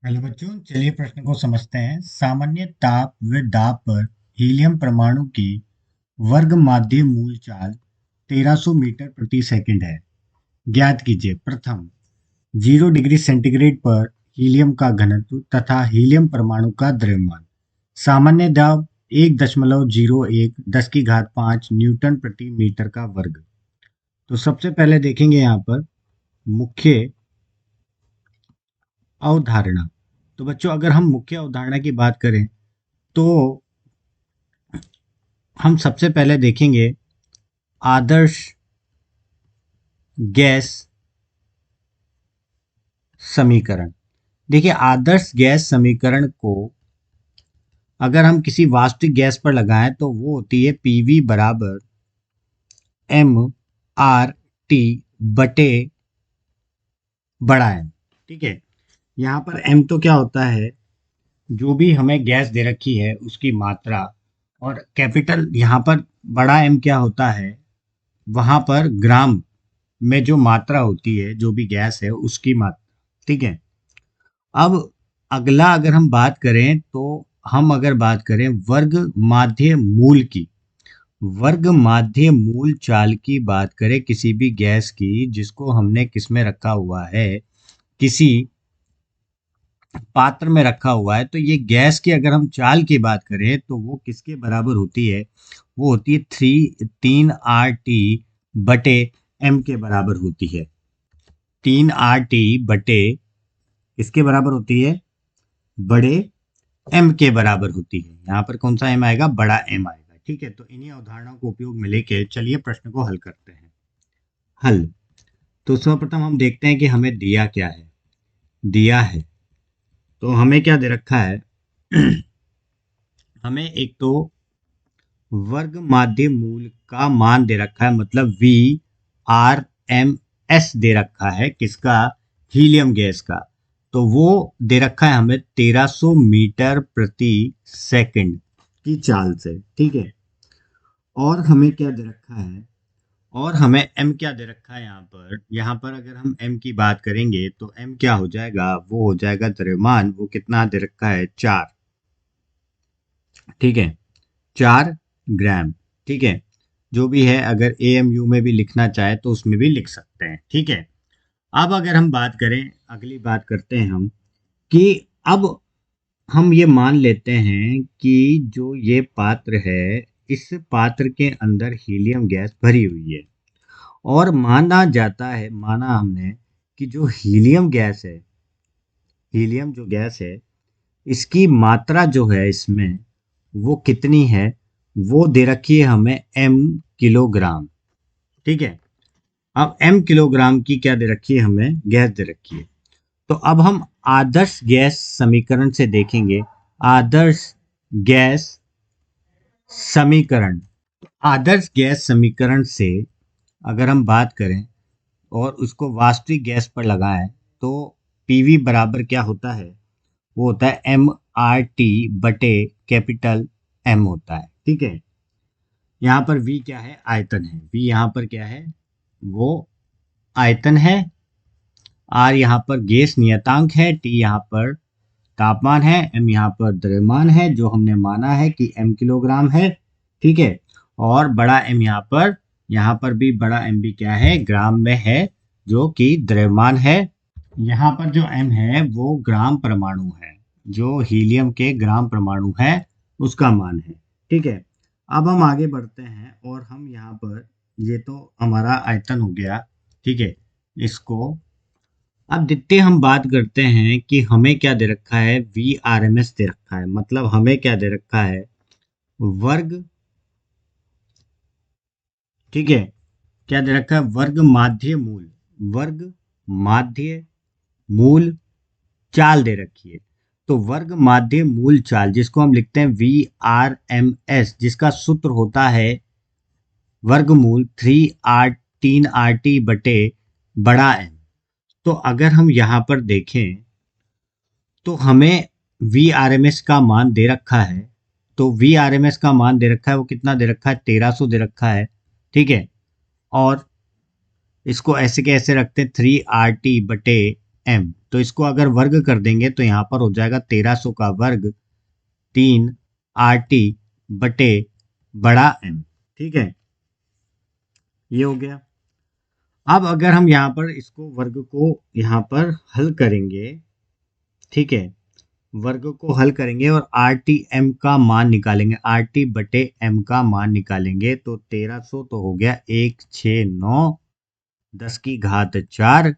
Hello बच्चों, चलिए प्रश्न को समझते हैं। सामान्य ताप व दाब पर हीलियम परमाणु की वर्ग माध्य मूल चाल 1300 मीटर प्रति सेकंड है। ज्ञात कीजिए। प्रथम, 0 डिग्री सेंटीग्रेड पर हीलियम का घनत्व तथा हीलियम परमाणु का द्रव्यमान। सामान्य दाब 1.01 10 की घात 5 न्यूटन प्रति मीटर का वर्ग। तो सबसे पहले देखेंगे यहाँ पर मुख्य अवधारणा। तो बच्चों, अगर हम मुख्य अवधारणा की बात करें तो हम सबसे पहले देखेंगे आदर्श गैस समीकरण। देखिए, आदर्श गैस समीकरण को अगर हम किसी वास्तविक गैस पर लगाएं तो वो होती है पीवी बराबर एम आर टी बटे बड़ा एम। ठीक है, यहाँ पर एम तो क्या होता है, जो भी हमें गैस दे रखी है उसकी मात्रा, और कैपिटल यहाँ पर बड़ा एम क्या होता है, वहां पर ग्राम में जो मात्रा होती है, जो भी गैस है उसकी मात्रा। ठीक है, अब अगला अगर हम बात करें तो हम अगर बात करें वर्ग माध्य मूल की, वर्ग माध्य मूल चाल की बात करें किसी भी गैस की जिसको हमने किस में रखा हुआ है, किसी पात्र में रखा हुआ है, तो ये गैस की अगर हम चाल की बात करें तो वो किसके बराबर होती है, वो होती है 3R T बटे एम के बराबर होती है। 3R T बटे इसके बराबर होती है, बड़े एम के बराबर होती है। यहाँ पर कौन सा एम आएगा, बड़ा एम आएगा। ठीक है, तो इन्हीं अवधारणाओं को उपयोग में लेके चलिए प्रश्न को हल करते हैं। हल। तो सर्वप्रथम हम देखते हैं कि हमें दिया क्या है। दिया है तो हमें क्या दे रखा है हमें एक तो वर्ग माध्य मूल का मान दे रखा है, मतलब VRMS दे रखा है, किसका, हीलियम गैस का। तो वो दे रखा है हमें 1300 मीटर प्रति सेकंड की चाल से। ठीक है, और हमें क्या दे रखा है, और हमें m क्या दे रखा है। यहाँ पर अगर हम m की बात करेंगे तो m क्या हो जाएगा, वो हो जाएगा द्रव्यमान। वो कितना दे रखा है, 4। ठीक है, 4 ग्राम। ठीक है, जो भी है, अगर AMU में भी लिखना चाहे तो उसमें भी लिख सकते हैं। ठीक है, अब अगर हम बात करें, अगली बात करते हैं हम, कि अब हम ये मान लेते हैं कि जो ये पात्र है, इस पात्र के अंदर हीलियम गैस भरी हुई है, और माना जाता है, माना हमने कि जो हीलियम गैस है, हीलियम जो गैस है, इसकी मात्रा जो है इसमें, वो कितनी है, वो दे रखी है हमें m किलोग्राम। ठीक है, अब m किलोग्राम की क्या दे रखी है, हमें गैस दे रखी है। तो अब हम आदर्श गैस समीकरण से देखेंगे। आदर्श गैस समीकरण, आदर्श गैस समीकरण से अगर हम बात करें और उसको वास्तविक गैस पर लगाएं तो पीवी बराबर क्या होता है, वो होता है MRT बटे कैपिटल एम होता है। ठीक है, यहाँ पर V क्या है, आयतन है। V यहाँ पर क्या है, वो आयतन है। R यहाँ पर गैस नियतांक है। T यहाँ पर तापमान है। M यहाँ पर द्रव्यमान है, जो हमने माना है कि m किलोग्राम है। ठीक है, और बड़ा M यहाँ पर भी बड़ा M भी क्या है, ग्राम में है, जो कि द्रव्यमान है। यहाँ पर जो M है वो ग्राम परमाणु है, जो हीलियम के ग्राम परमाणु है उसका मान है। ठीक है, अब हम आगे बढ़ते हैं और हम यहाँ पर, ये तो हमारा आयतन हो गया। ठीक है, इसको अब द्वितीय हम बात करते हैं कि हमें क्या दे रखा है, VRMS दे रखा है, मतलब हमें क्या दे रखा है, वर्ग। ठीक है, क्या दे रखा है, वर्ग माध्य मूल, वर्ग माध्य मूल चाल दे रखी है। तो वर्ग माध्य मूल चाल जिसको हम लिखते हैं VRMS, जिसका सूत्र होता है वर्गमूल 3R T बटे बड़ा एम। तो अगर हम यहाँ पर देखें तो हमें VRMS का मान दे रखा है। तो VRMS का मान दे रखा है, वो कितना दे रखा है, 1300 दे रखा है। ठीक है, और इसको ऐसे के ऐसे रखते हैं 3RT बटे एम। तो इसको अगर वर्ग कर देंगे तो यहाँ पर हो जाएगा 1300 का वर्ग 3 RT बटे बड़ा M। ठीक है, ये हो गया। अब अगर हम यहाँ पर इसको वर्ग को यहाँ पर हल करेंगे, ठीक है, वर्ग को हल करेंगे और RTM का मान निकालेंगे, RT बटे M का मान निकालेंगे तो 1300 तो हो गया 169 10 की घात 4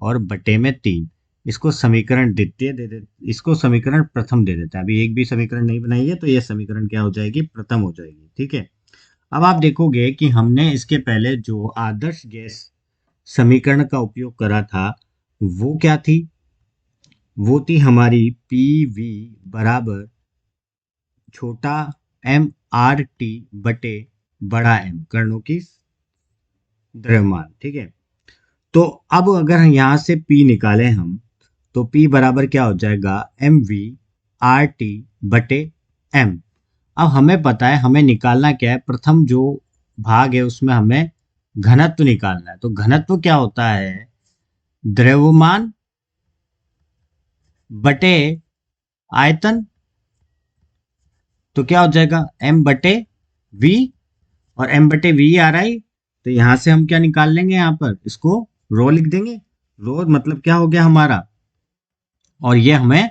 और बटे में 3। इसको समीकरण द्वितीय दे दे, इसको समीकरण प्रथम दे देते हैं। अभी एक भी समीकरण नहीं बनाई है तो ये समीकरण क्या हो जाएगी, प्रथम हो जाएगी। ठीक है, अब आप देखोगे कि हमने इसके पहले जो आदर्श गैस समीकरण का उपयोग करा था वो क्या थी, वो थी हमारी PV बराबर छोटा m RT बटे बड़ा M, कणों की द्रव्यमान। ठीक है, तो अब अगर यहाँ से P निकालें हम तो P बराबर क्या हो जाएगा, MV RT बटे M। अब हमें पता है हमें निकालना क्या है, प्रथम जो भाग है उसमें हमें घनत्व निकालना है। तो घनत्व क्या होता है, द्रव्यमान बटे आयतन। तो क्या हो जाएगा, M बटे V, और M बटे V आ रहा है, तो यहां से हम क्या निकाल लेंगे, यहाँ पर इसको रो लिख देंगे। रो मतलब क्या हो गया हमारा, और ये हमें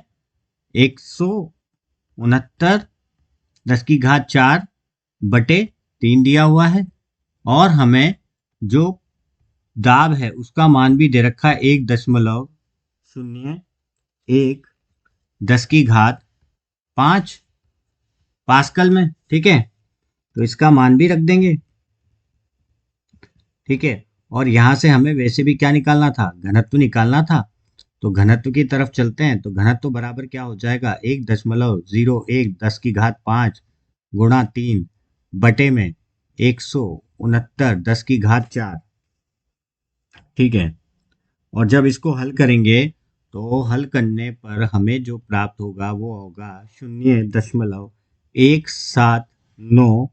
169 10 की घात 4 बटे 3 दिया हुआ है, और हमें जो दाब है उसका मान भी दे रखा है 1.01 10 की घात 5 पास्कल में। ठीक है, तो इसका मान भी रख देंगे। ठीक है, और यहां से हमें वैसे भी क्या निकालना था, घनत्व निकालना था। तो घनत्व की तरफ चलते हैं, तो घनत्व बराबर क्या हो जाएगा, 1.01 10 की घात 5 गुणा 3 बटे में 169 10 की घात 4। ठीक है, और जब इसको हल करेंगे तो हल करने पर हमें जो प्राप्त होगा वो होगा 0.179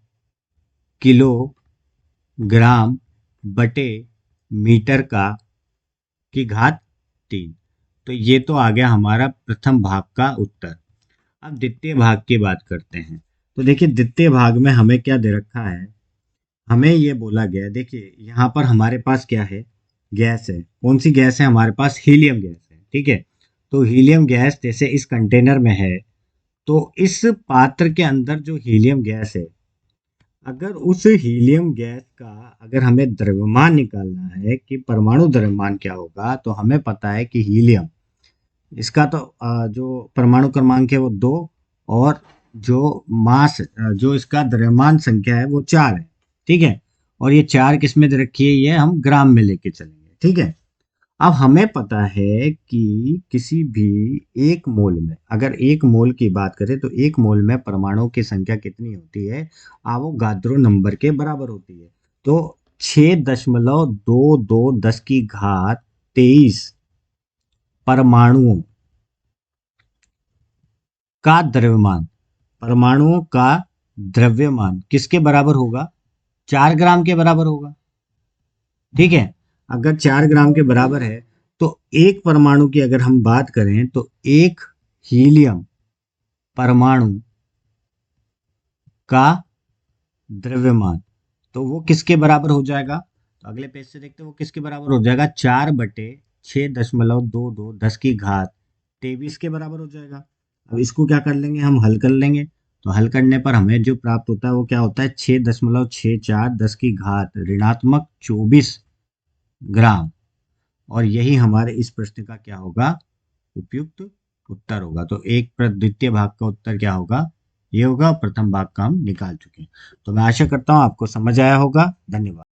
किलोग्राम बटे मीटर की घात 3। तो ये तो आ गया हमारा प्रथम भाग का उत्तर। अब द्वितीय भाग की बात करते हैं। तो देखिए द्वितीय भाग में हमें क्या दे रखा है, हमें ये बोला गया है, देखिए यहाँ पर हमारे पास क्या है, गैस है। कौन सी गैस है हमारे पास, हीलियम गैस है। ठीक है, तो हीलियम गैस जैसे इस कंटेनर में है, तो इस पात्र के अंदर जो हीलियम गैस है, अगर उस हीलियम गैस का अगर हमें द्रव्यमान निकालना है कि परमाणु द्रव्यमान क्या होगा, तो हमें पता है कि हीलियम, इसका तो जो परमाणु क्रमांक है वो 2, और जो मास जो इसका द्रव्यमान संख्या है वो 4 है। ठीक है, और ये 4 किस में दे रखी है, ये हम ग्राम में लेके चलेंगे। ठीक है, अब हमें पता है कि किसी भी एक मोल में, अगर एक मोल की बात करें तो एक मोल में परमाणुओं की संख्या कितनी होती है, आवोगाद्रो नंबर के बराबर होती है। तो 6.22 10 की घात 23 परमाणुओं का द्रव्यमान, परमाणुओं का द्रव्यमान किसके बराबर होगा, 4 ग्राम के बराबर होगा। ठीक है, अगर 4 ग्राम के बराबर है तो एक परमाणु की अगर हम बात करें तो एक हीलियम परमाणु का द्रव्यमान, तो वो किसके बराबर हो जाएगा, तो अगले पेज से देखते हैं वो किसके बराबर हो जाएगा, 4 बटे 6.22 10 की घात 23 के बराबर हो जाएगा। अब इसको क्या कर लेंगे, हम हल कर लेंगे। तो हल करने पर हमें जो प्राप्त होता है वो क्या होता है, 6.64 10 की घात ऋणात्मक 24 ग्राम, और यही हमारे इस प्रश्न का क्या होगा, उपयुक्त उत्तर होगा। तो एक द्वितीय भाग का उत्तर क्या होगा, ये होगा। प्रथम भाग का हम निकाल चुके हैं। तो मैं आशा करता हूँ आपको समझ आया होगा। धन्यवाद।